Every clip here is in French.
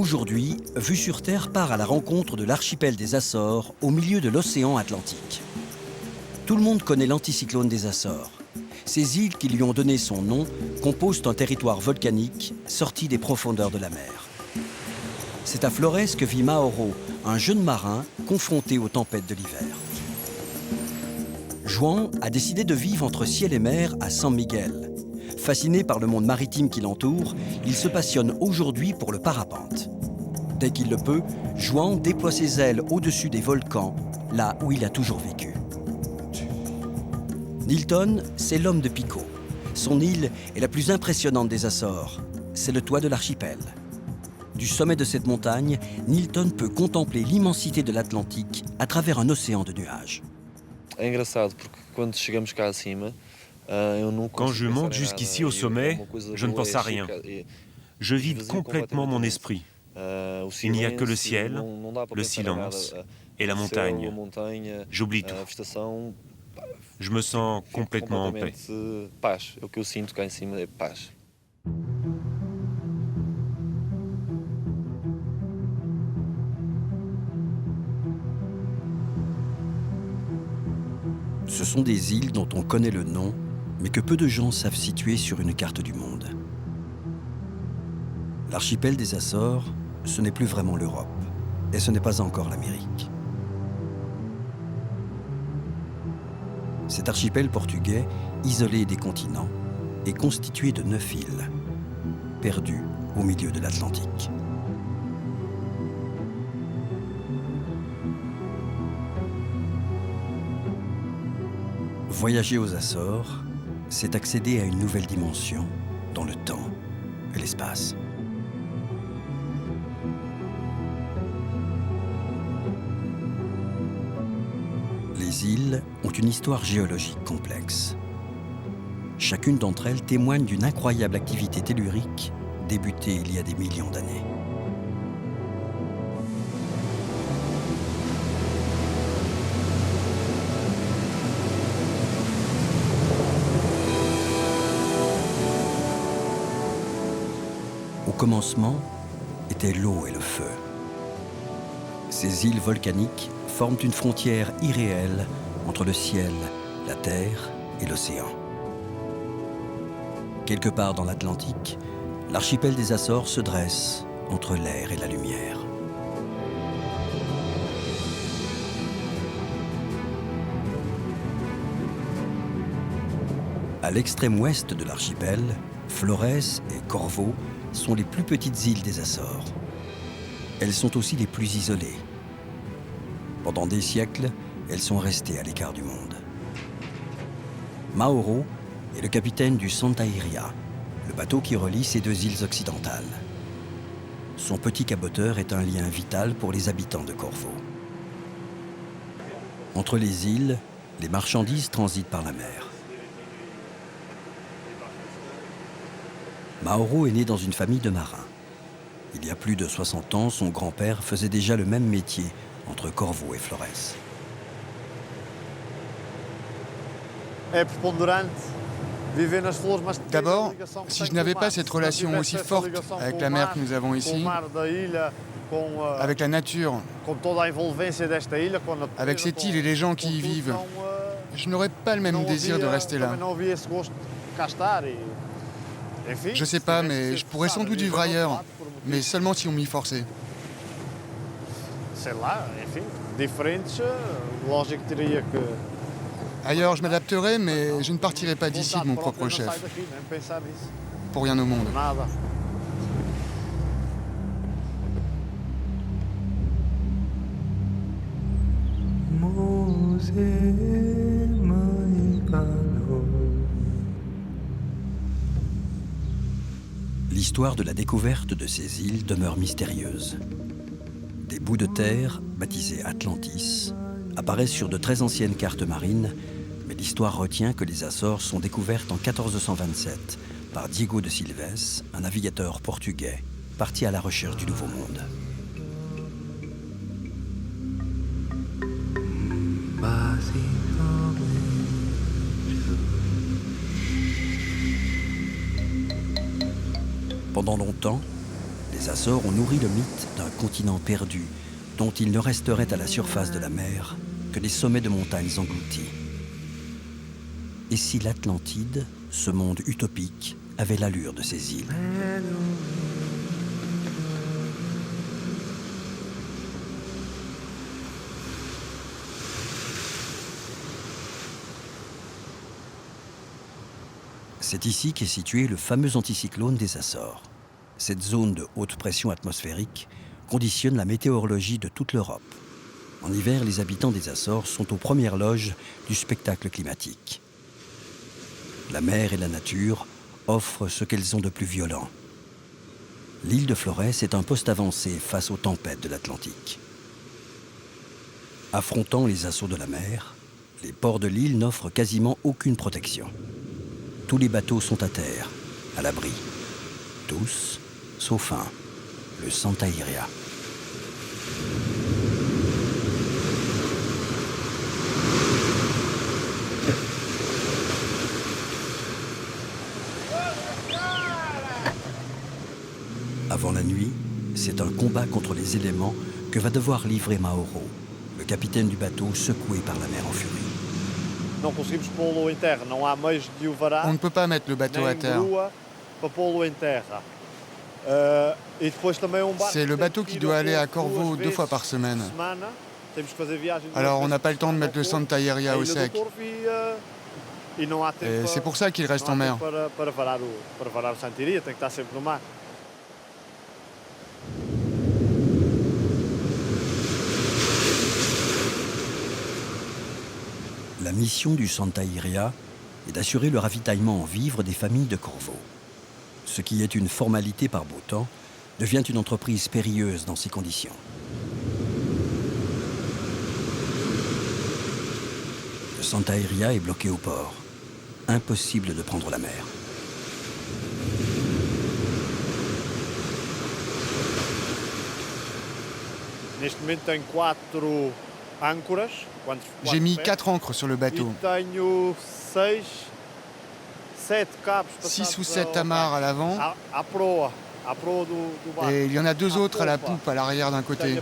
Aujourd'hui, Vue sur Terre part à la rencontre de l'archipel des Açores au milieu de l'océan Atlantique. Tout le monde connaît l'anticyclone des Açores. Ces îles qui lui ont donné son nom composent un territoire volcanique sorti des profondeurs de la mer. C'est à Flores que vit Mauro, un jeune marin confronté aux tempêtes de l'hiver. Juan a décidé de vivre entre ciel et mer à San Miguel. Fasciné par le monde maritime qui l'entoure, il se passionne aujourd'hui pour le parapente. Dès qu'il le peut, Juan déploie ses ailes au-dessus des volcans, là où il a toujours vécu. Nilton, c'est l'homme de Pico. Son île est la plus impressionnante des Açores. C'est le toit de l'archipel. Du sommet de cette montagne, Nilton peut contempler l'immensité de l'Atlantique à travers un océan de nuages. Quand je monte jusqu'ici au sommet, je ne pense à rien. Je vide complètement mon esprit. Il n'y a que le ciel, le silence et la montagne. J'oublie tout. Je me sens complètement en paix. Ce sont des îles dont on connaît le nom, mais que peu de gens savent situer sur une carte du monde. L'archipel des Açores, ce n'est plus vraiment l'Europe, et ce n'est pas encore l'Amérique. Cet archipel portugais, isolé des continents, est constitué de 9 îles, perdues au milieu de l'Atlantique. Voyager aux Açores, c'est accéder à une nouvelle dimension dans le temps et l'espace. Les îles ont une histoire géologique complexe. Chacune d'entre elles témoigne d'une incroyable activité tellurique débutée il y a des millions d'années. Au commencement étaient l'eau et le feu. Ces îles volcaniques forment une frontière irréelle entre le ciel, la terre et l'océan. Quelque part dans l'Atlantique, l'archipel des Açores se dresse entre l'air et la lumière. À l'extrême ouest de l'archipel, Flores et Corvo sont les plus petites îles des Açores. Elles sont aussi les plus isolées. Pendant des siècles, elles sont restées à l'écart du monde. Mauro est le capitaine du Santa Iria, le bateau qui relie ces deux îles occidentales. Son petit caboteur est un lien vital pour les habitants de Corvo. Entre les îles, les marchandises transitent par la mer. Mauro est né dans une famille de marins. Il y a plus de 60 ans, son grand-père faisait déjà le même métier entre Corvo et Flores. D'abord, si je n'avais pas cette relation aussi forte avec la mer que nous avons ici, avec la nature, avec cette île et les gens qui y vivent, je n'aurais pas le même désir de rester là. Je sais pas, mais je pourrais sans doute vivre ailleurs, mais seulement si on m'y forçait. Ailleurs, je m'adapterai, mais je ne partirai pas d'ici de mon propre chef. Pour rien au monde. L'histoire de la découverte de ces îles demeure mystérieuse. Des bouts de terre, baptisés Atlantis, apparaissent sur de très anciennes cartes marines, mais l'histoire retient que les Açores sont découvertes en 1427 par Diego de Silves, un navigateur portugais parti à la recherche du Nouveau Monde. Pendant longtemps, Les Açores ont nourri le mythe d'un continent perdu, dont il ne resterait à la surface de la mer que les sommets de montagnes engloutis. Et si l'Atlantide, ce monde utopique, avait l'allure de ces îles? C'est ici qu'est situé le fameux anticyclone des Açores. Cette zone de haute pression atmosphérique conditionne la météorologie de toute l'Europe. En hiver, les habitants des Açores sont aux premières loges du spectacle climatique. La mer et la nature offrent ce qu'elles ont de plus violent. L'île de Florès est un poste avancé face aux tempêtes de l'Atlantique. Affrontant les assauts de la mer, les ports de l'île n'offrent quasiment aucune protection. Tous les bateaux sont à terre, à l'abri. Tous, sauf un, le Santa Iria. Avant la nuit, c'est un combat contre les éléments que va devoir livrer Mauro, le capitaine du bateau secoué par la mer en furie. On ne peut pas mettre le bateau à terre. C'est le bateau qui doit aller à Corvo 2 fois par semaine. Alors on n'a pas le temps de mettre le Santa Iria au sec. Et c'est pour ça qu'il reste en mer. La mission du Santa Iria est d'assurer le ravitaillement en vivres des familles de Corvo. Ce qui est une formalité par beau temps devient une entreprise périlleuse dans ces conditions. Le Santa Iria est bloqué au port. Impossible de prendre la mer. J'ai mis 4 ancres sur le bateau. 6 ou 7 amarres à l'avant. Et il y en a 2 autres à la poupe à l'arrière d'un côté.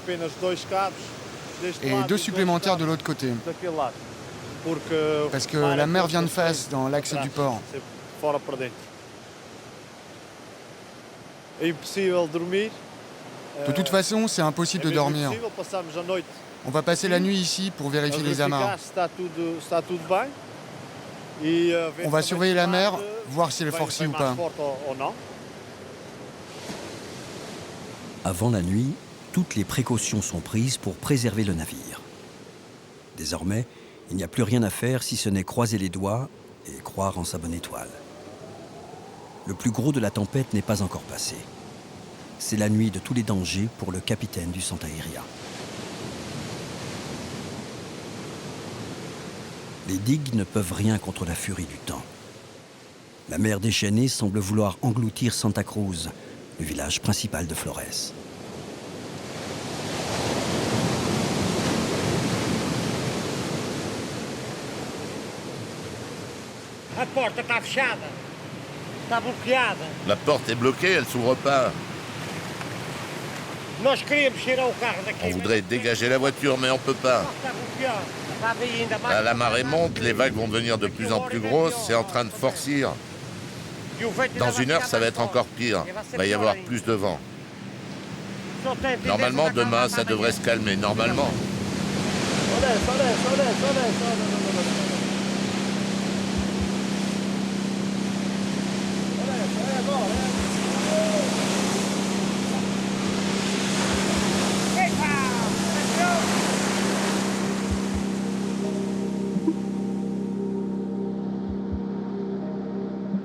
Et 2 supplémentaires de l'autre côté. Parce que la mer vient de face dans l'axe du port. De toute façon, c'est impossible de dormir. On va passer la nuit ici pour vérifier les amarres. On va surveiller la mer, voir si elle est forcée ou pas. Avant la nuit, toutes les précautions sont prises pour préserver le navire. Désormais, il n'y a plus rien à faire si ce n'est croiser les doigts et croire en sa bonne étoile. Le plus gros de la tempête n'est pas encore passé. C'est la nuit de tous les dangers pour le capitaine du Santa Iria. Les digues ne peuvent rien contre la furie du temps. La mer déchaînée semble vouloir engloutir Santa Cruz, le village principal de Florès. La porte est bloquée, elle s'ouvre pas. On voudrait dégager la voiture, mais on peut pas. Là, la marée monte, les vagues vont devenir de plus en plus grosses, c'est en train de forcir. Dans 1 heure, ça va être encore pire. Il va y avoir plus de vent. Normalement, demain, ça devrait se calmer. Normalement.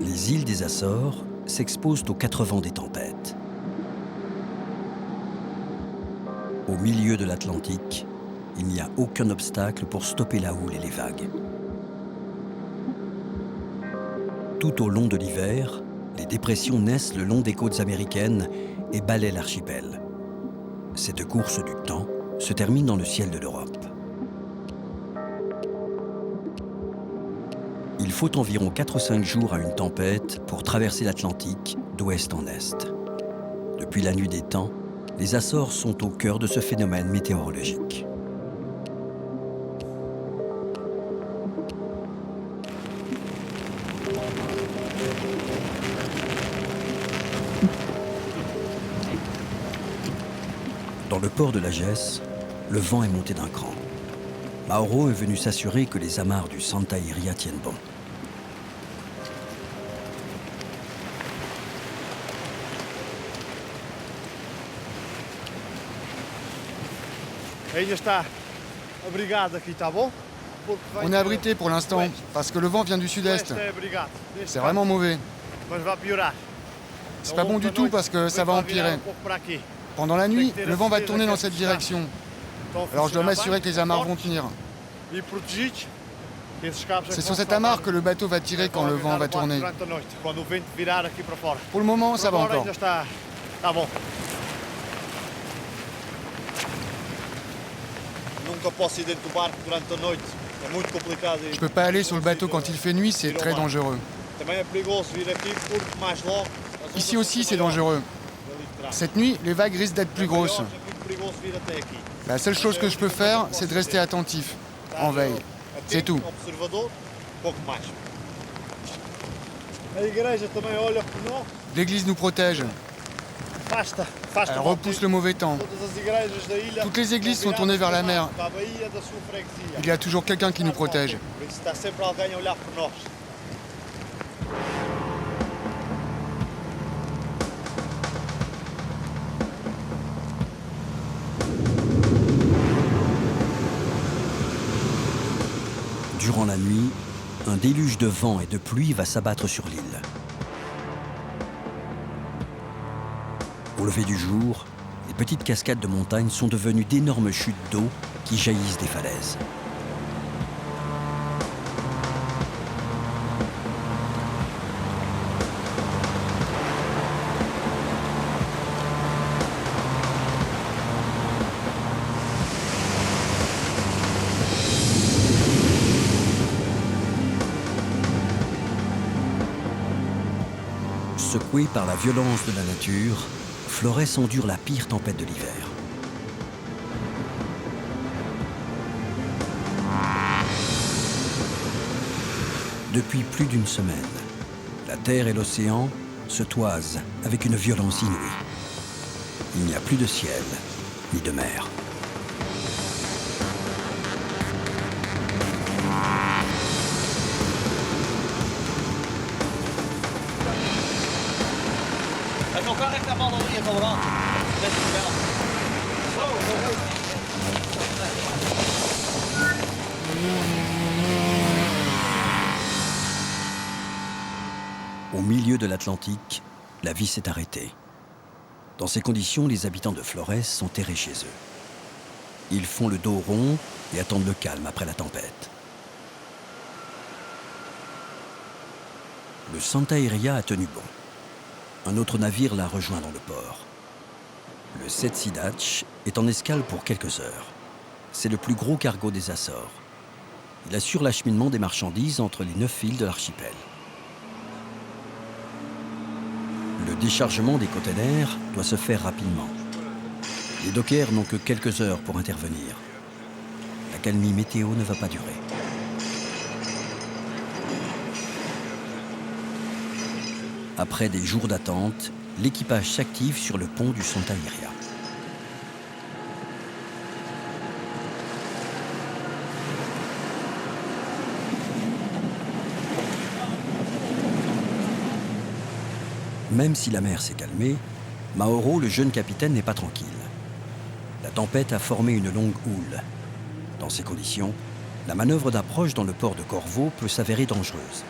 Les îles des Açores s'exposent aux 4 vents des tempêtes. Au milieu de l'Atlantique, il n'y a aucun obstacle pour stopper la houle et les vagues. Tout au long de l'hiver, les dépressions naissent le long des côtes américaines et balaient l'archipel. Cette course du temps se termine dans le ciel de l'Europe. Il faut environ 4 ou 5 jours à une tempête pour traverser l'Atlantique d'ouest en est. Depuis la nuit des temps, les Açores sont au cœur de ce phénomène météorologique. Dans le port de la Gesse, le vent est monté d'un cran. Mauro est venu s'assurer que les amarres du Santa Iria tiennent bon. On est abrité pour l'instant, parce que le vent vient du sud-est. C'est vraiment mauvais. C'est pas bon du tout parce que ça va empirer. Pendant la nuit, le vent va tourner dans cette direction. Alors je dois m'assurer que les amarres vont tenir. C'est sur cette amarre que le bateau va tirer quand le vent va tourner. Pour le moment, ça va encore. Je peux pas aller sur le bateau quand il fait nuit, c'est très dangereux. Ici aussi, c'est dangereux. Cette nuit, les vagues risquent d'être plus grosses. La seule chose que je peux faire, c'est de rester attentif, en veille. C'est tout. L'église nous protège. Elle repousse le mauvais temps. Toutes les églises sont tournées vers la mer. Il y a toujours quelqu'un qui nous protège. Durant la nuit, un déluge de vent et de pluie va s'abattre sur l'île. Au lever du jour, les petites cascades de montagne sont devenues d'énormes chutes d'eau qui jaillissent des falaises. Secouée par la violence de la nature, Flores endure la pire tempête de l'hiver. Depuis plus d'une semaine, la terre et l'océan se toisent avec une violence inouïe. Il n'y a plus de ciel, ni de mer. Au milieu de l'Atlantique, la vie s'est arrêtée. Dans ces conditions, les habitants de Flores sont terrés chez eux. Ils font le dos rond et attendent le calme après la tempête. Le Santa Iria a tenu bon. Un autre navire l'a rejoint dans le port. Le Setsidach est en escale pour quelques heures. C'est le plus gros cargo des Açores. Il assure l'acheminement des marchandises entre les 9 îles de l'archipel. Le déchargement des containers doit se faire rapidement. Les dockers n'ont que quelques heures pour intervenir. La calmie météo ne va pas durer. Après des jours d'attente, l'équipage s'active sur le pont du Santa Iria. Même si la mer s'est calmée, Mauro, le jeune capitaine, n'est pas tranquille. La tempête a formé une longue houle. Dans ces conditions, la manœuvre d'approche dans le port de Corvo peut s'avérer dangereuse.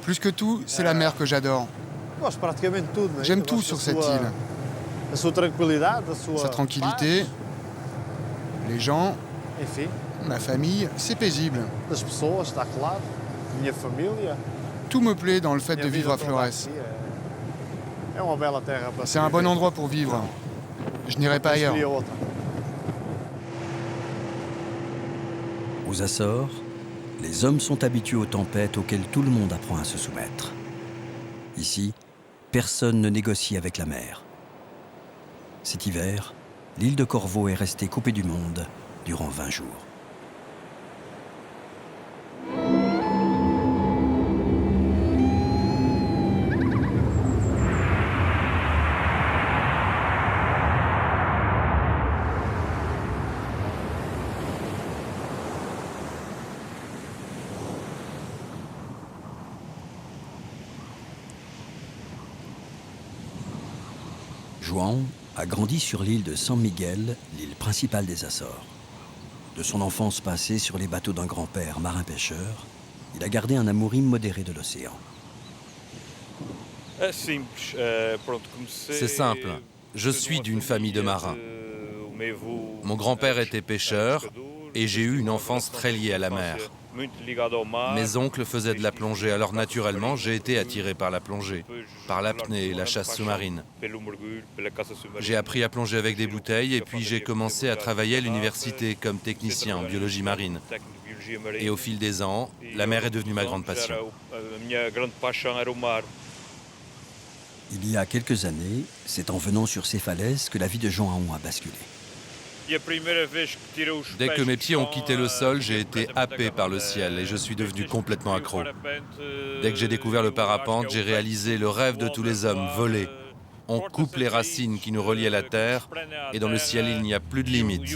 Plus que tout, c'est la mer que j'adore. J'aime tout sur cette île. Sa tranquillité, les gens, ma famille, c'est paisible. Tout me plaît dans le fait de vivre à Flores. C'est un bon endroit pour vivre. Je n'irai pas ailleurs. Aux Açores, les hommes sont habitués aux tempêtes auxquelles tout le monde apprend à se soumettre. Ici, personne ne négocie avec la mer. Cet hiver, l'île de Corvo est restée coupée du monde durant 20 jours. João a grandi sur l'île de San Miguel, l'île principale des Açores. De son enfance passée sur les bateaux d'un grand-père marin-pêcheur, il a gardé un amour immodéré de l'océan. C'est simple. Je suis d'une famille de marins. Mon grand-père était pêcheur et j'ai eu une enfance très liée à la mer. Mes oncles faisaient de la plongée, alors naturellement, j'ai été attiré par la plongée, par l'apnée et la chasse sous-marine. J'ai appris à plonger avec des bouteilles et puis j'ai commencé à travailler à l'université comme technicien en biologie marine. Et au fil des ans, la mer est devenue ma grande passion. Il y a quelques années, c'est en venant sur ces falaises que la vie de João a basculé. Dès que mes pieds ont quitté le sol, j'ai été happé par le ciel et je suis devenu complètement accro. Dès que j'ai découvert le parapente, j'ai réalisé le rêve de tous les hommes, voler. On coupe les racines qui nous relient à la terre et dans le ciel, il n'y a plus de limite.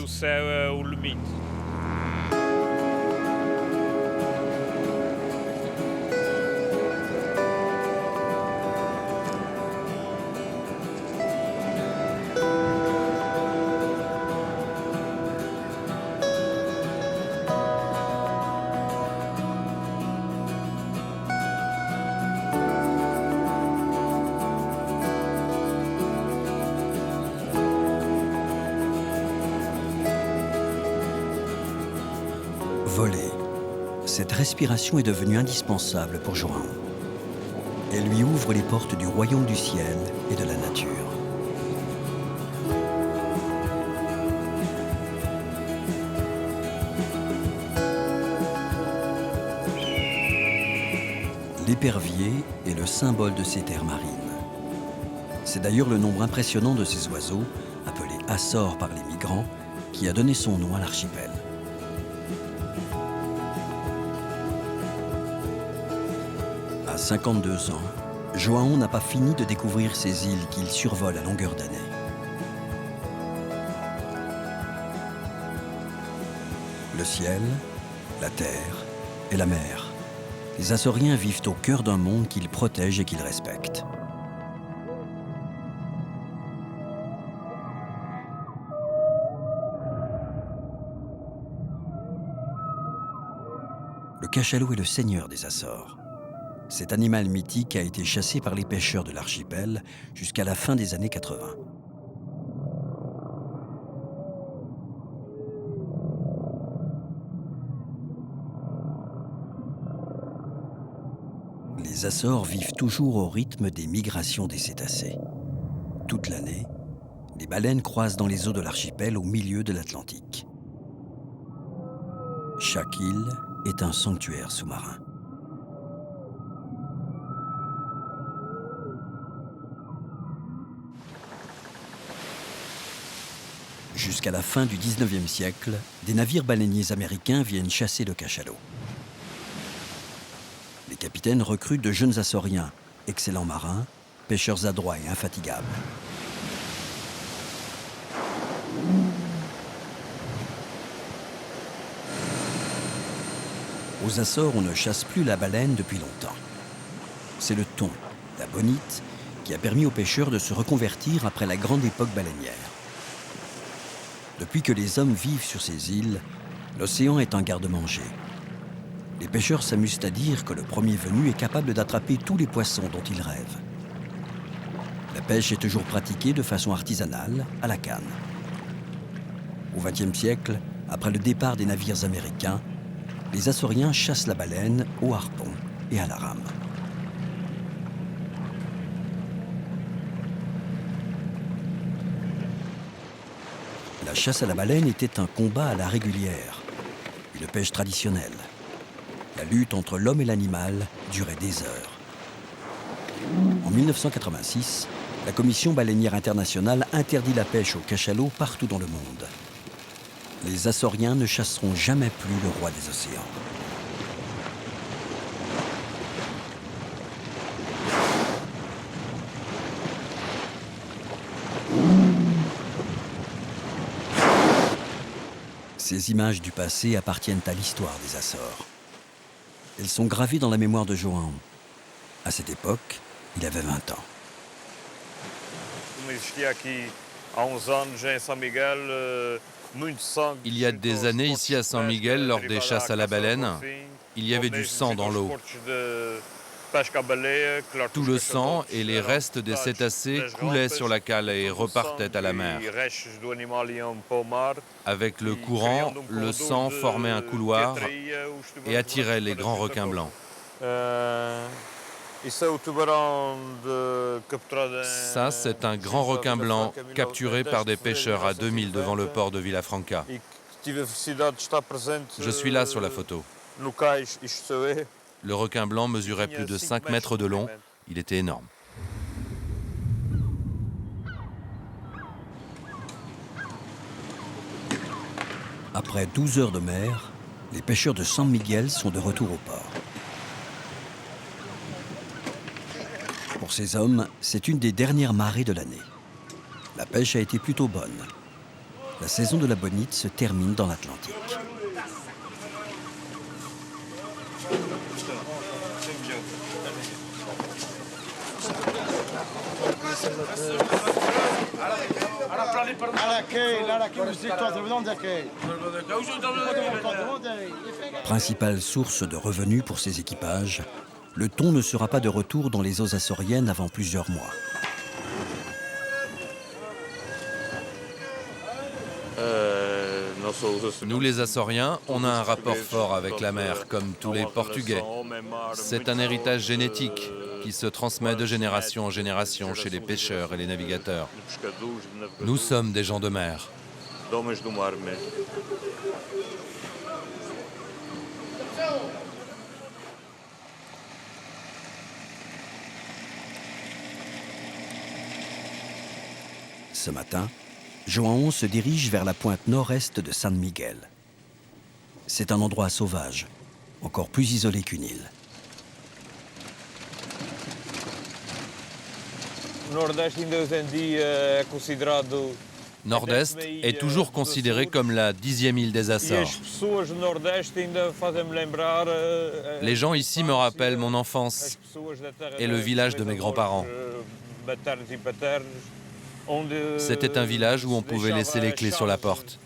Voler. Cette respiration est devenue indispensable pour João. Elle lui ouvre les portes du royaume du ciel et de la nature. L'épervier est le symbole de ces terres marines. C'est d'ailleurs le nombre impressionnant de ces oiseaux, appelés Açores par les migrants, qui a donné son nom à l'archipel. À 52 ans, João n'a pas fini de découvrir ces îles qu'il survole à longueur d'année. Le ciel, la terre et la mer. Les Açoriens vivent au cœur d'un monde qu'ils protègent et qu'ils respectent. Le cachalot est le seigneur des Açores. Cet animal mythique a été chassé par les pêcheurs de l'archipel jusqu'à la fin des années 80. Les Açores vivent toujours au rythme des migrations des cétacés. Toute l'année, les baleines croisent dans les eaux de l'archipel au milieu de l'Atlantique. Chaque île est un sanctuaire sous-marin. Jusqu'à la fin du 19e siècle, des navires baleiniers américains viennent chasser le cachalot. Les capitaines recrutent de jeunes Açoriens, excellents marins, pêcheurs adroits et infatigables. Aux Açores, on ne chasse plus la baleine depuis longtemps. C'est le thon, la bonite, qui a permis aux pêcheurs de se reconvertir après la grande époque baleinière. Depuis que les hommes vivent sur ces îles, l'océan est un garde-manger. Les pêcheurs s'amusent à dire que le premier venu est capable d'attraper tous les poissons dont il rêve. La pêche est toujours pratiquée de façon artisanale, à la canne. Au XXe siècle, après le départ des navires américains, les Açoriens chassent la baleine au harpon et à la rame. La chasse à la baleine était un combat à la régulière. une pêche traditionnelle. La lutte entre l'homme et l'animal durait des heures. En 1986, la Commission baleinière internationale interdit la pêche au cachalot partout dans le monde. Les Açoriens ne chasseront jamais plus le roi des océans. Ces images du passé appartiennent à l'histoire des Açores. Elles sont gravées dans la mémoire de João. À cette époque, il avait 20 ans. Il y a des années, ici à San Miguel, lors des chasses à la baleine, il y avait du sang dans l'eau. Tout le sang et les restes des cétacés coulaient sur la cale et repartaient à la mer. Avec le courant, le sang formait un couloir et attirait les grands requins blancs. Ça, c'est un grand requin blanc capturé par des pêcheurs à 2000 devant le port de Villafranca. Je suis là sur la photo. Le requin blanc mesurait plus de 5 mètres de long. Il était énorme. Après 12 heures de mer, les pêcheurs de San Miguel sont de retour au port. Pour ces hommes, c'est une des dernières marées de l'année. La pêche a été plutôt bonne. La saison de la bonite se termine dans l'Atlantique. Principale source de revenus pour ces équipages, le thon ne sera pas de retour dans les eaux açoriennes avant plusieurs mois. Nous, les Açoriens, on a un rapport fort avec la mer, comme tous les Portugais. C'est un héritage génétique qui se transmet de génération en génération chez les pêcheurs et les navigateurs. Nous sommes des gens de mer. Ce matin, João se dirige vers la pointe nord-est de San Miguel. C'est un endroit sauvage, encore plus isolé qu'une île. Nord-Est est toujours considéré comme la 10e île des Açores. Les gens ici me rappellent mon enfance et le village de mes grands-parents. C'était un village où on pouvait laisser les clés sur la porte.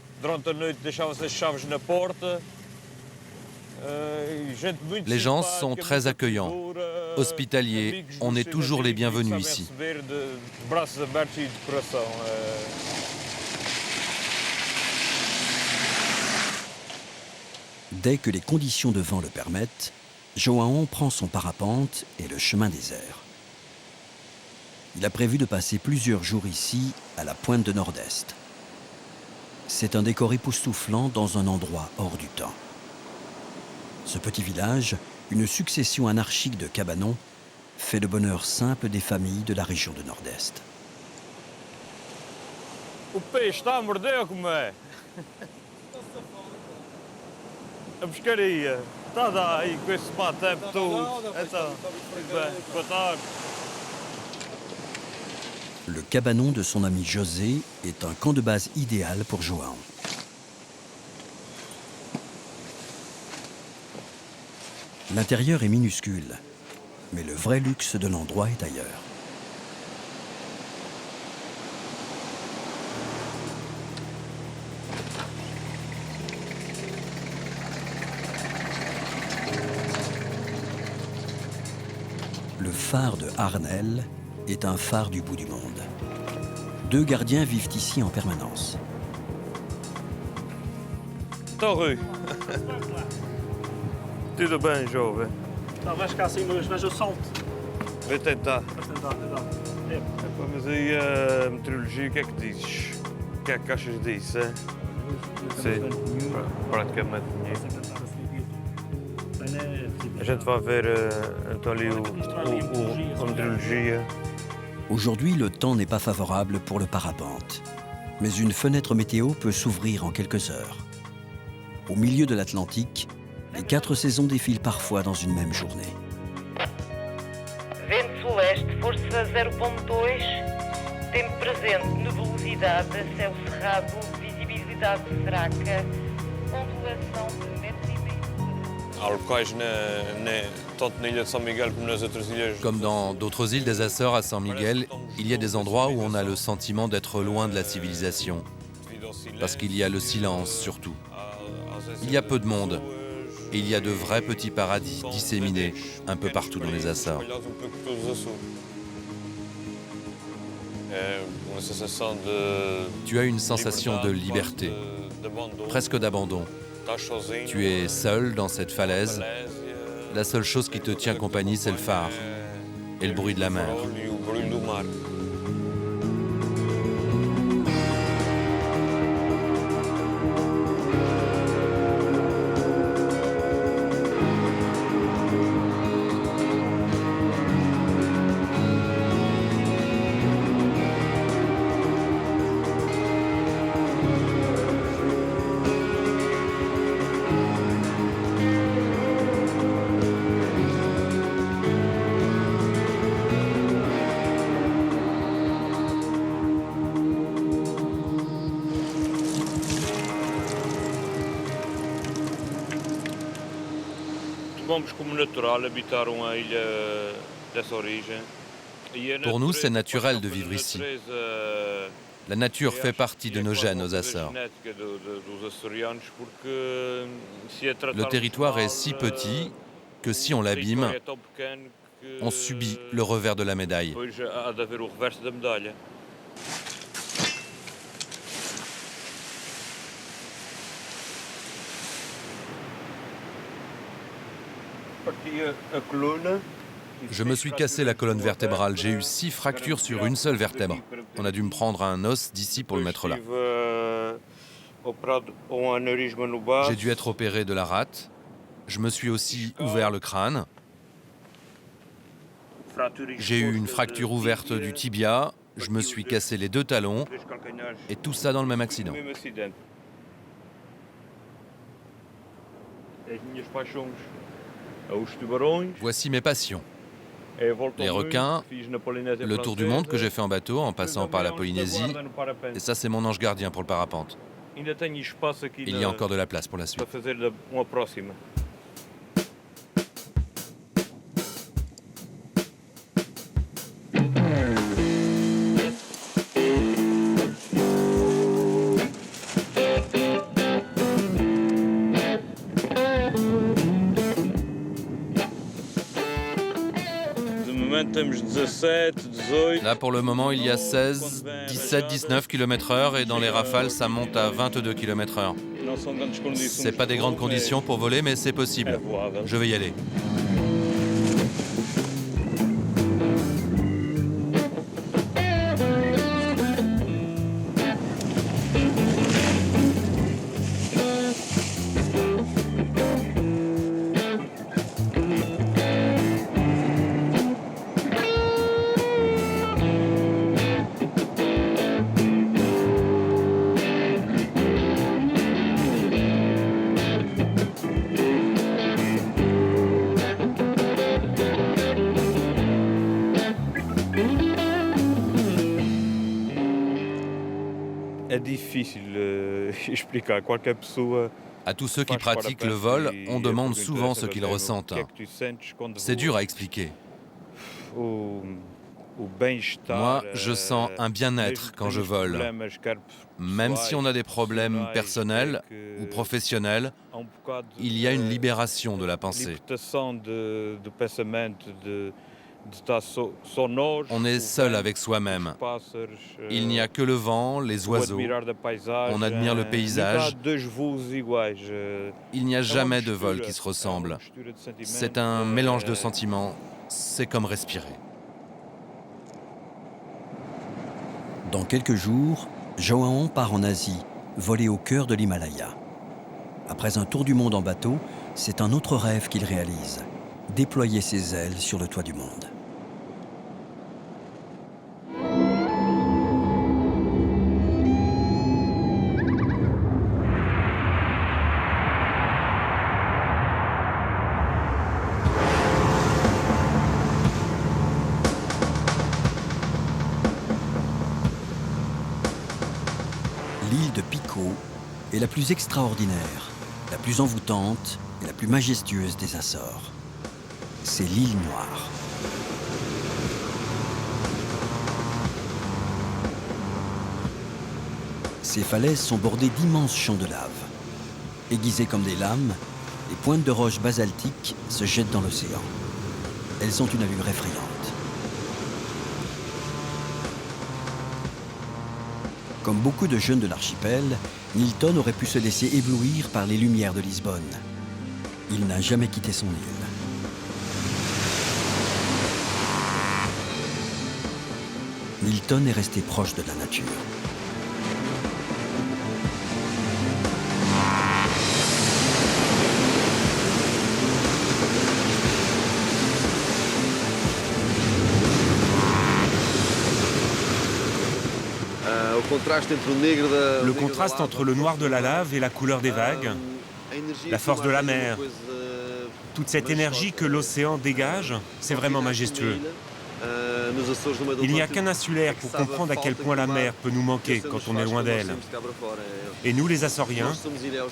Les gens sont très accueillants, hospitaliers. On est toujours les bienvenus ici. Dès que les conditions de vent le permettent, João prend son parapente et le chemin des airs. Il a prévu de passer plusieurs jours ici, à la pointe de Nord-Est. C'est un décor époustouflant dans un endroit hors du temps. Ce petit village, une succession anarchique de cabanons, fait le bonheur simple des familles de la région de Nord-Est. O peixe está a morder ou como é? A pescaria. Está a dar aí com esse tempo todo. Então, boa tarde. Le cabanon de son ami José est un camp de base idéal pour João. L'intérieur est minuscule, mais le vrai luxe de l'endroit est ailleurs. Le phare de Arnel est un phare du bout du monde. 2 gardiens vivent ici en permanence. Torre. Tudo bem, jovem? Vais cá assim, mas veja o salto. Vou tentar. Vais tentar. Mas aí a meteorologia, o que é que dizes? O que é que achas disso, hein? Sim, praticamente nenhum. A gente vai ver então ali a meteorologia. Aujourd'hui, le temps n'est pas favorable pour le parapente. Mais une fenêtre météo peut s'ouvrir en quelques heures. Au milieu de l'Atlantique, les 4 saisons défilent parfois dans une même journée. Vento leste, força 0.2, tempo presente, nebulosidade, céu cerrado, visibilidade fraca, ondulação de 1,5 m. Há locais tanto na ilha de São Miguel como nas outras ilhas. Comme dans d'autres îles des Açores à San Miguel, il y a des endroits où on a le sentiment d'être loin de la civilisation. Parce qu'il y a le silence surtout. Il y a peu de monde. Et il y a de vrais petits paradis disséminés un peu partout dans les Açores. Tu as une sensation de liberté, presque d'abandon. Tu es seul dans cette falaise. La seule chose qui te tient compagnie, c'est le phare et le bruit de la mer. Pour nous, c'est naturel de vivre ici. La nature fait partie de nos gènes aux Açores. Le territoire est si petit que si on l'abîme, on subit le revers de la médaille. Je me suis cassé la colonne vertébrale. J'ai eu 6 fractures sur une seule vertèbre. On a dû me prendre un os d'ici pour le mettre là. J'ai dû être opéré de la rate. Je me suis aussi ouvert le crâne. J'ai eu une fracture ouverte du tibia. Je me suis cassé les 2 talons. Et tout ça dans le même accident. Voici mes passions. Les requins, le tour du monde que j'ai fait en bateau en passant par la Polynésie, et ça c'est mon ange gardien pour le parapente. Il y a encore de la place pour la suite. Là, pour le moment, il y a 16, 17, 19 km/h et dans les rafales, ça monte à 22 km/h. C'est pas des grandes conditions pour voler, mais c'est possible. Je vais y aller. À tous ceux qui pratiquent le vol, on demande souvent ce qu'ils ressentent. C'est dur à expliquer. Moi, je sens un bien-être quand je vole. Même si on a des problèmes personnels ou professionnels, il y a une libération de la pensée. On est seul avec soi-même. Il n'y a que le vent, les oiseaux. On admire le paysage. Il n'y a jamais de vol qui se ressemble. C'est un mélange de sentiments. C'est comme respirer. Dans quelques jours, João part en Asie, voler au cœur de l'Himalaya. Après un tour du monde en bateau, c'est un autre rêve qu'il réalise, déployer ses ailes sur le toit du monde. L'île de Pico est la plus extraordinaire, la plus envoûtante et la plus majestueuse des Açores. C'est l'île Noire. Ses falaises sont bordées d'immenses champs de lave. Aiguisées comme des lames, les pointes de roches basaltiques se jettent dans l'océan. Elles ont une allure effrayante. Comme beaucoup de jeunes de l'archipel, Nilton aurait pu se laisser éblouir par les lumières de Lisbonne. Il n'a jamais quitté son île. Nilton est resté proche de la nature. Le contraste entre le noir de la lave et la couleur des vagues, la force de la mer, toute cette énergie que l'océan dégage, c'est vraiment majestueux. Il n'y a qu'un insulaire pour comprendre à quel point la mer peut nous manquer quand on est loin d'elle. Et nous, les Açoriens,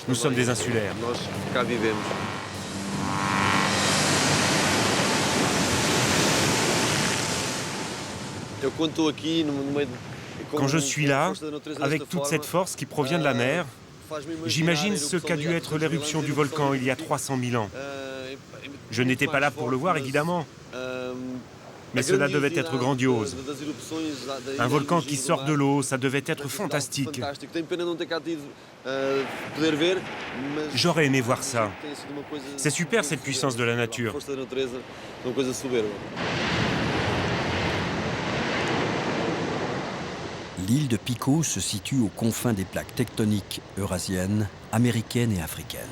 nous sommes des insulaires. Quand je suis là, avec toute cette force qui provient de la mer, j'imagine ce qu'a dû être l'éruption du volcan il y a 300 000 ans. Je n'étais pas là pour le voir, évidemment, mais cela devait être grandiose. Un volcan qui sort de l'eau, ça devait être fantastique. J'aurais aimé voir ça. C'est super, cette puissance de la nature. L'île de Pico se situe aux confins des plaques tectoniques eurasiennes, américaines et africaines.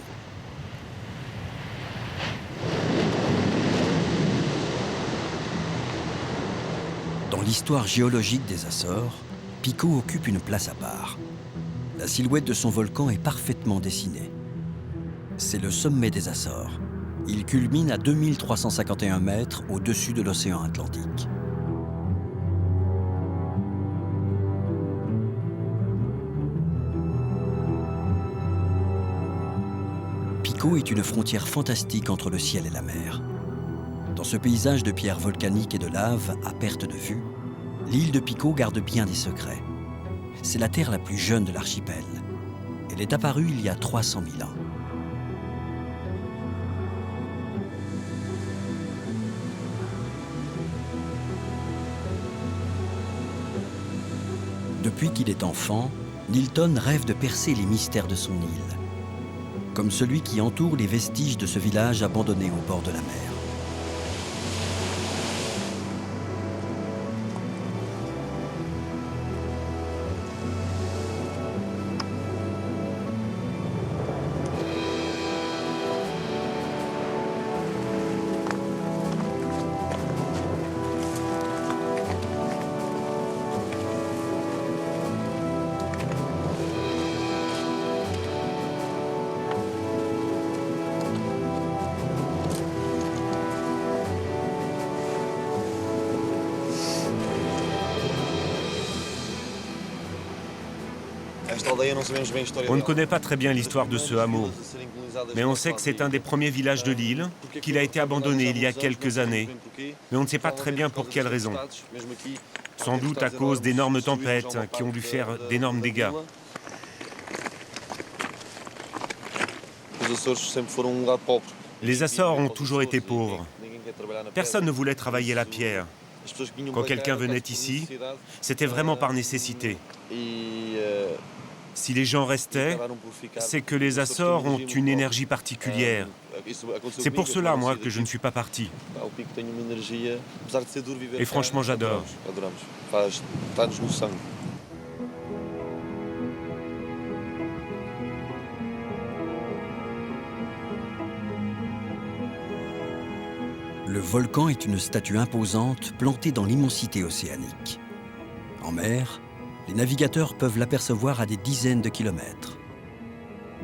Dans l'histoire géologique des Açores, Pico occupe une place à part. La silhouette de son volcan est parfaitement dessinée. C'est le sommet des Açores. Il culmine à 2351 mètres au-dessus de l'océan Atlantique. Pico est une frontière fantastique entre le ciel et la mer. Dans ce paysage de pierres volcaniques et de lave à perte de vue, l'île de Pico garde bien des secrets. C'est la terre la plus jeune de l'archipel. Elle est apparue il y a 300 000 ans. Depuis qu'il est enfant, Nilton rêve de percer les mystères de son île, comme celui qui entoure les vestiges de ce village abandonné au bord de la mer. On ne connaît pas très bien l'histoire de ce hameau, mais on sait que c'est un des premiers villages de l'île, qu'il a été abandonné il y a quelques années, mais on ne sait pas très bien pour quelle raison. Sans doute à cause d'énormes tempêtes qui ont dû faire d'énormes dégâts. Les Açores ont toujours été pauvres. Personne ne voulait travailler la pierre. Quand quelqu'un venait ici, c'était vraiment par nécessité. Si les gens restaient, c'est que les Açores ont une énergie particulière. C'est pour cela, moi, que je ne suis pas parti. Et franchement, Le volcan est une statue imposante plantée dans l'immensité océanique. En mer, les navigateurs peuvent l'apercevoir à des dizaines de kilomètres.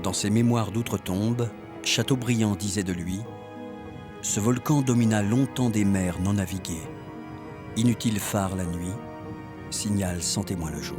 Dans ses mémoires d'outre-tombe, Chateaubriand disait de lui « Ce volcan domina longtemps des mers non naviguées. Inutile phare la nuit, signal sans témoin le jour. »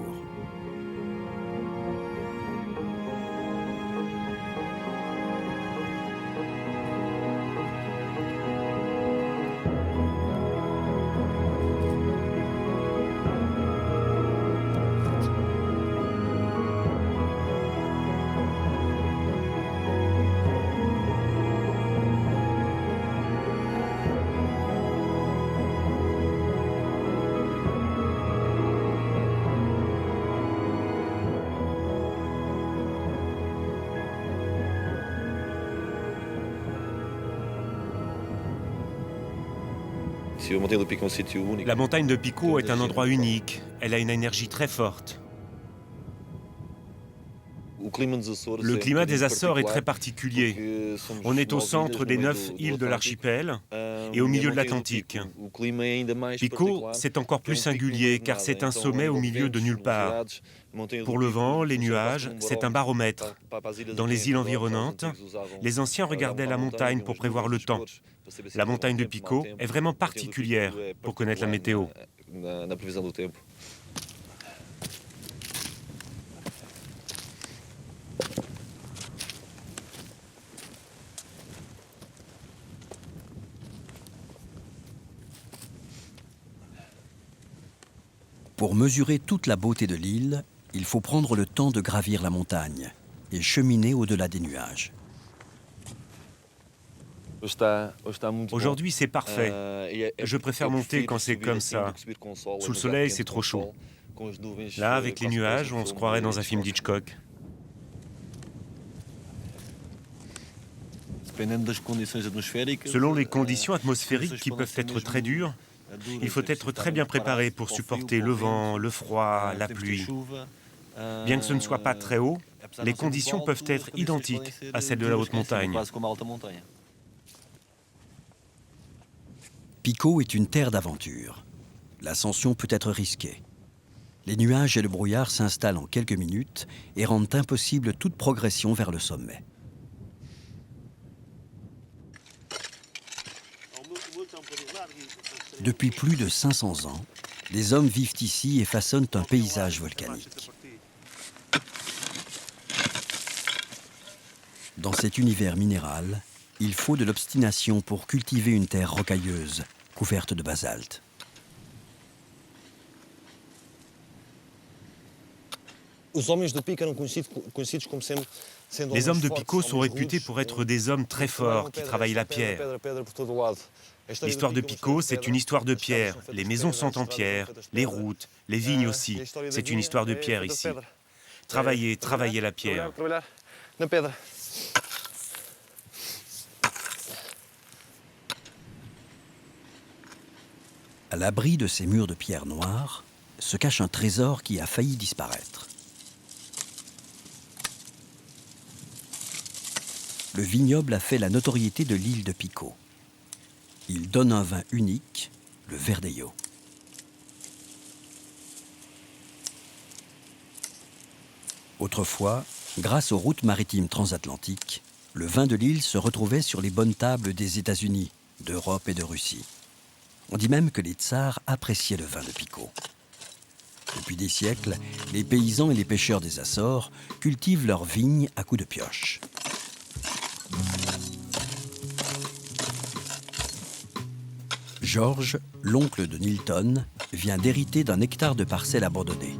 La montagne de Pico est un endroit unique. Elle a une énergie très forte. Le climat des Açores est très particulier. On est au centre des 9 îles de l'archipel et au milieu de l'Atlantique. Pico, c'est encore plus singulier car c'est un sommet au milieu de nulle part. Pour le vent, les nuages, c'est un baromètre. Dans les îles environnantes, les anciens regardaient la montagne pour prévoir le temps. La montagne de Pico est vraiment particulière pour connaître la météo. Pour mesurer toute la beauté de l'île, il faut prendre le temps de gravir la montagne et cheminer au-delà des nuages. Aujourd'hui, c'est parfait. Je préfère monter quand c'est comme ça. Sous le soleil, c'est trop chaud. Là, avec les nuages, on se croirait dans un film d'Hitchcock. Selon les conditions atmosphériques qui peuvent être très dures, il faut être très bien préparé pour supporter le vent, le froid, la pluie. Bien que ce ne soit pas très haut, les conditions peuvent être identiques à celles de la haute montagne. Pico est une terre d'aventure. L'ascension peut être risquée. Les nuages et le brouillard s'installent en quelques minutes et rendent impossible toute progression vers le sommet. Depuis plus de 500 ans, les hommes vivent ici et façonnent un paysage volcanique. Dans cet univers minéral, il faut de l'obstination pour cultiver une terre rocailleuse, couverte de basalte. Les hommes de Pico sont réputés pour être des hommes très forts qui travaillent la pierre. L'histoire de Pico, c'est une histoire de pierre. Les maisons sont en pierre, les routes, les vignes aussi. C'est une histoire de pierre ici. Travailler la pierre. À l'abri de ces murs de pierre noire, se cache un trésor qui a failli disparaître. Le vignoble a fait la notoriété de l'île de Pico. Il donne un vin unique, le Verdelho. Autrefois, grâce aux routes maritimes transatlantiques, le vin de l'île se retrouvait sur les bonnes tables des États-Unis, d'Europe et de Russie. On dit même que les tsars appréciaient le vin de Pico. Depuis des siècles, les paysans et les pêcheurs des Açores cultivent leurs vignes à coups de pioche. George, l'oncle de Nilton, vient d'hériter d'un hectare de parcelles abandonnées.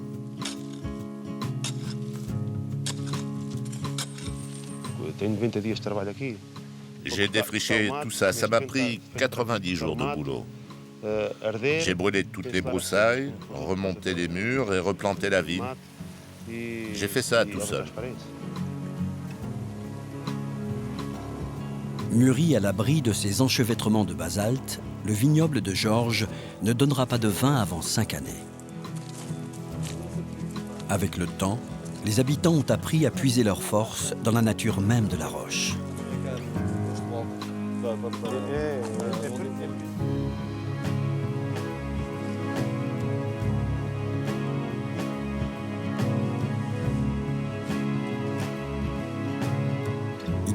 J'ai défriché tout ça. Ça m'a pris 90 jours de boulot. J'ai brûlé toutes les broussailles, remonté les murs et replanté la vigne. J'ai fait ça tout seul. Mûri à l'abri de ces enchevêtrements de basalte, le vignoble de Georges ne donnera pas de vin avant 5 années. Avec le temps, les habitants ont appris à puiser leur force dans la nature même de la roche.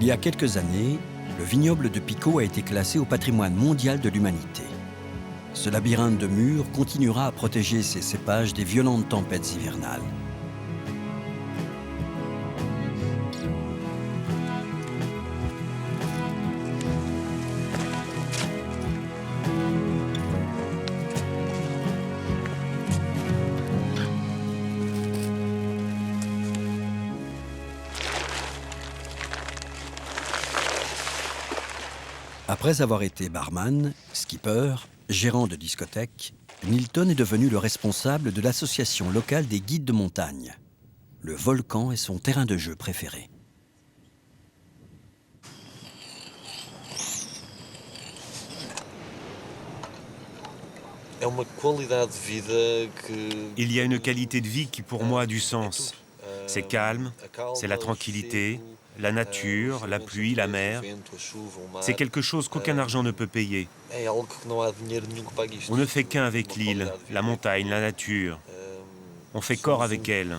Il y a quelques années, le vignoble de Pico a été classé au patrimoine mondial de l'humanité. Ce labyrinthe de murs continuera à protéger ses cépages des violentes tempêtes hivernales. Après avoir été barman, skipper, gérant de discothèque, Nilton est devenu le responsable de l'association locale des guides de montagne. Le volcan est son terrain de jeu préféré. Il y a une qualité de vie qui pour moi a du sens. C'est calme, c'est la tranquillité, la nature, la pluie, la mer. C'est quelque chose qu'aucun argent ne peut payer. On ne fait qu'un avec l'île, la montagne, la nature. On fait corps avec elle.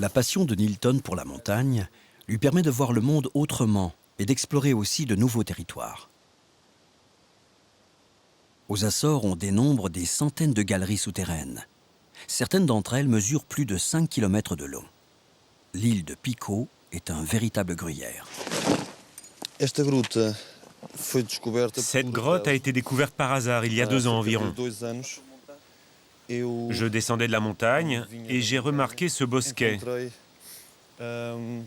La passion de Nilton pour la montagne lui permet de voir le monde autrement et d'explorer aussi de nouveaux territoires. Aux Açores, on dénombre des centaines de galeries souterraines. Certaines d'entre elles mesurent plus de 5 km de long. L'île de Pico est un véritable gruyère. Cette grotte a été découverte par hasard il y a 2 ans environ. Je descendais de la montagne et j'ai remarqué ce bosquet.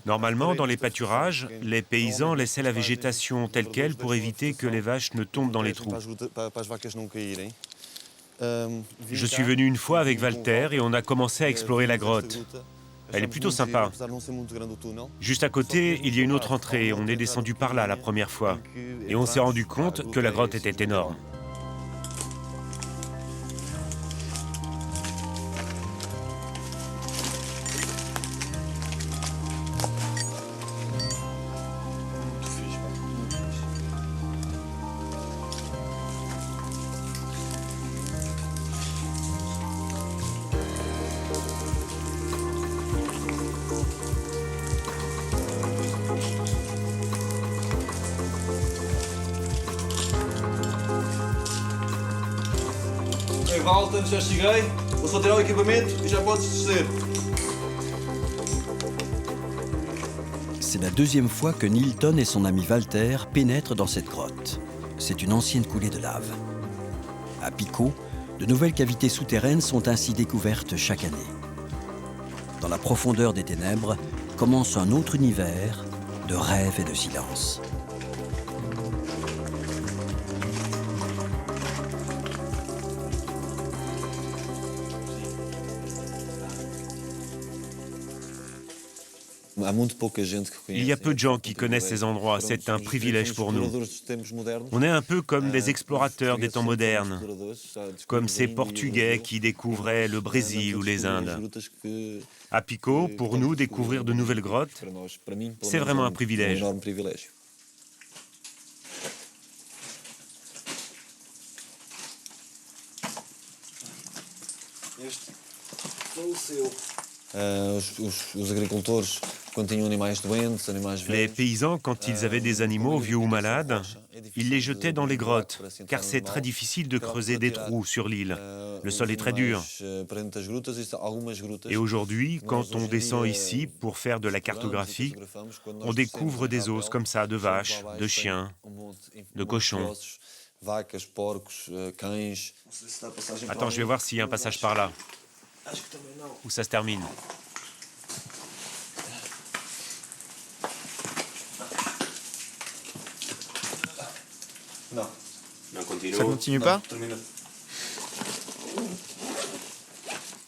Normalement, dans les pâturages, les paysans laissaient la végétation telle qu'elle pour éviter que les vaches ne tombent dans les trous. Je suis venu une fois avec Walter et on a commencé à explorer la grotte. Elle est plutôt sympa. Juste à côté, il y a une autre entrée. On est descendu par là la première fois. Et on s'est rendu compte que la grotte était énorme. Walter, já cheguei. Vou só tirar o equipamento e já podes descer. C'est la 2e fois que Nilton et son ami Walter pénètrent dans cette grotte. C'est une ancienne coulée de lave. À Pico, de nouvelles cavités souterraines sont ainsi découvertes chaque année. Dans la profondeur des ténèbres commence un autre univers de rêve et de silence. Il y a peu de gens qui connaissent ces endroits, c'est un privilège pour nous. On est un peu comme des explorateurs des temps modernes, comme ces Portugais qui découvraient le Brésil ou les Indes. À Pico, pour nous, découvrir de nouvelles grottes, c'est vraiment un privilège. Les paysans, quand ils avaient des animaux vieux ou malades, ils les jetaient dans les grottes, car c'est très difficile de creuser des trous sur l'île. Le sol est très dur. Et aujourd'hui, quand on descend ici pour faire de la cartographie, on découvre des os comme ça de vaches, de chiens, de cochons. Attends, je vais voir s'il y a un passage par là. Où ça se termine. Ça continue pas?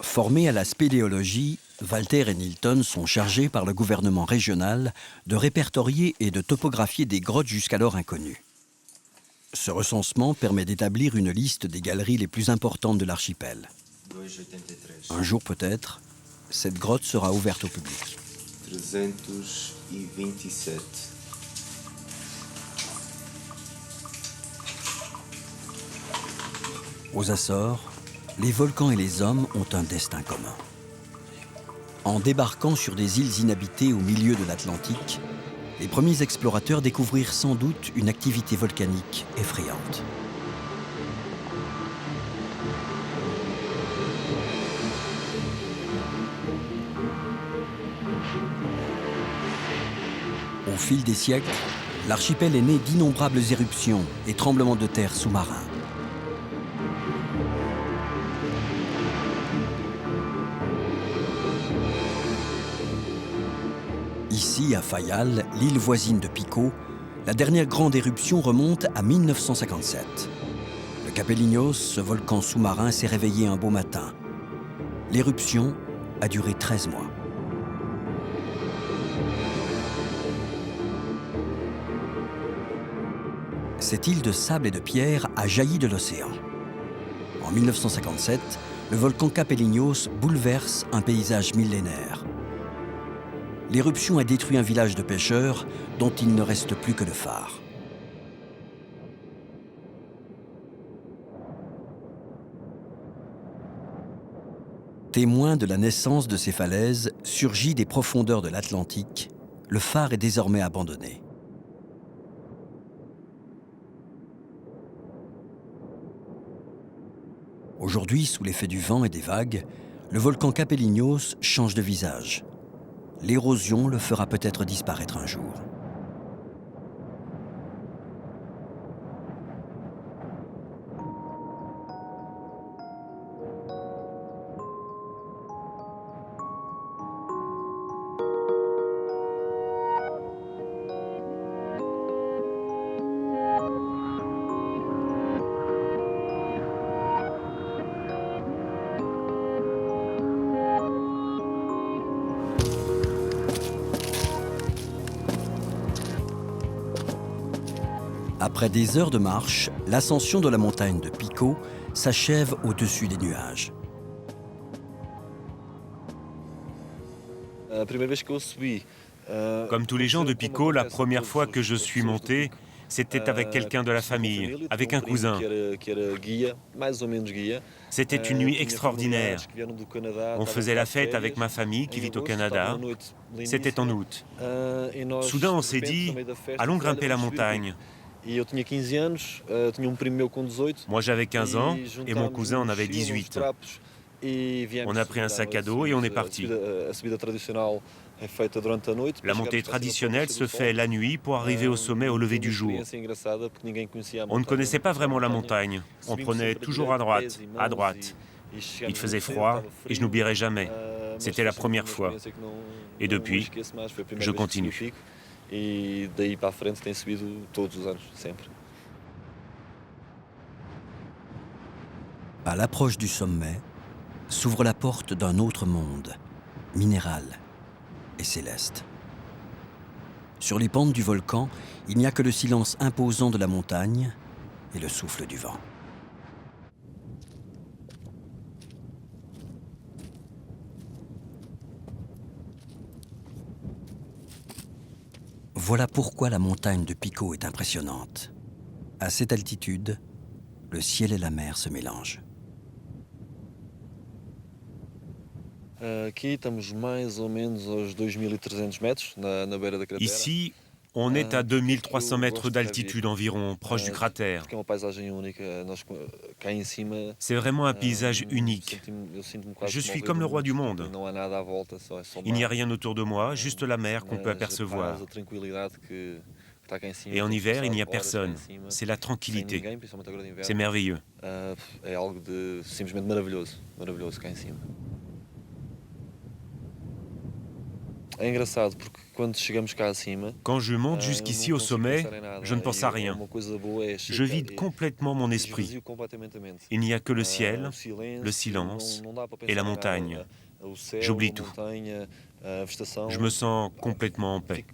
Formés à la spéléologie, Walter et Nilton sont chargés par le gouvernement régional de répertorier et de topographier des grottes jusqu'alors inconnues. Ce recensement permet d'établir une liste des galeries les plus importantes de l'archipel. Un jour peut-être, cette grotte sera ouverte au public. 327. Aux Açores, les volcans et les hommes ont un destin commun. En débarquant sur des îles inhabitées au milieu de l'Atlantique, les premiers explorateurs découvrirent sans doute une activité volcanique effrayante. Au fil des siècles, l'archipel est né d'innombrables éruptions et tremblements de terre sous-marins. Ici, à Fayal, l'île voisine de Pico, la dernière grande éruption remonte à 1957. Le Capeliños, ce volcan sous-marin, s'est réveillé un beau matin. L'éruption a duré 13 mois. Cette île de sable et de pierre a jailli de l'océan. En 1957, le volcan Capeliños bouleverse un paysage millénaire. L'éruption a détruit un village de pêcheurs dont il ne reste plus que le phare. Témoin de la naissance de ces falaises, surgi des profondeurs de l'Atlantique, le phare est désormais abandonné. Aujourd'hui, sous l'effet du vent et des vagues, le volcan Capeliños change de visage. L'érosion le fera peut-être disparaître un jour. Après des heures de marche, l'ascension de la montagne de Pico s'achève au-dessus des nuages. Comme tous les gens de Pico, la première fois que je suis monté, c'était avec quelqu'un de la famille, avec un cousin. C'était une nuit extraordinaire. On faisait la fête avec ma famille qui vit au Canada. C'était en août. Soudain, on s'est dit, allons grimper la montagne. Moi, j'avais 15 ans et mon cousin en avait 18. On a pris un sac à dos et on est parti. La montée traditionnelle se fait la nuit pour arriver au sommet au lever du jour. On ne connaissait pas vraiment la montagne. On prenait toujours à droite, à droite. Il faisait froid et je n'oublierai jamais. C'était la première fois. Et depuis, je continue. E daí para a frente tem subido todos os anos, sempre. À l'approche du sommet, s'ouvre la porte d'un autre monde, minéral et céleste. Sur les pentes du volcan, il n'y a que le silence imposant de la montagne et le souffle du vent. Voilà pourquoi la montagne de Pico est impressionnante. À cette altitude, le ciel et la mer se mélangent. Ici, on est à 2300 mètres d'altitude environ, proche du cratère. C'est vraiment un paysage unique. Je suis comme le roi du monde. Il n'y a rien autour de moi, juste la mer qu'on peut apercevoir. Et en hiver, il n'y a personne. C'est la tranquillité. C'est merveilleux. Quand je monte jusqu'ici au sommet, je ne pense à rien. Je vide complètement mon esprit. Il n'y a que le ciel, le silence et la montagne. J'oublie tout. Je me sens complètement en paix.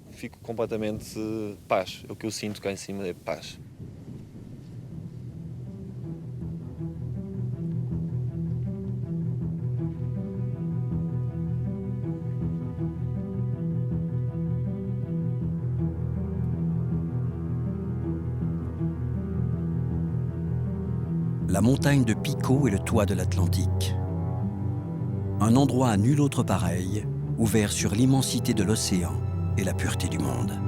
la montagne de Pico est le toit de l'Atlantique. Un endroit à nul autre pareil, ouvert sur l'immensité de l'océan et la pureté du monde.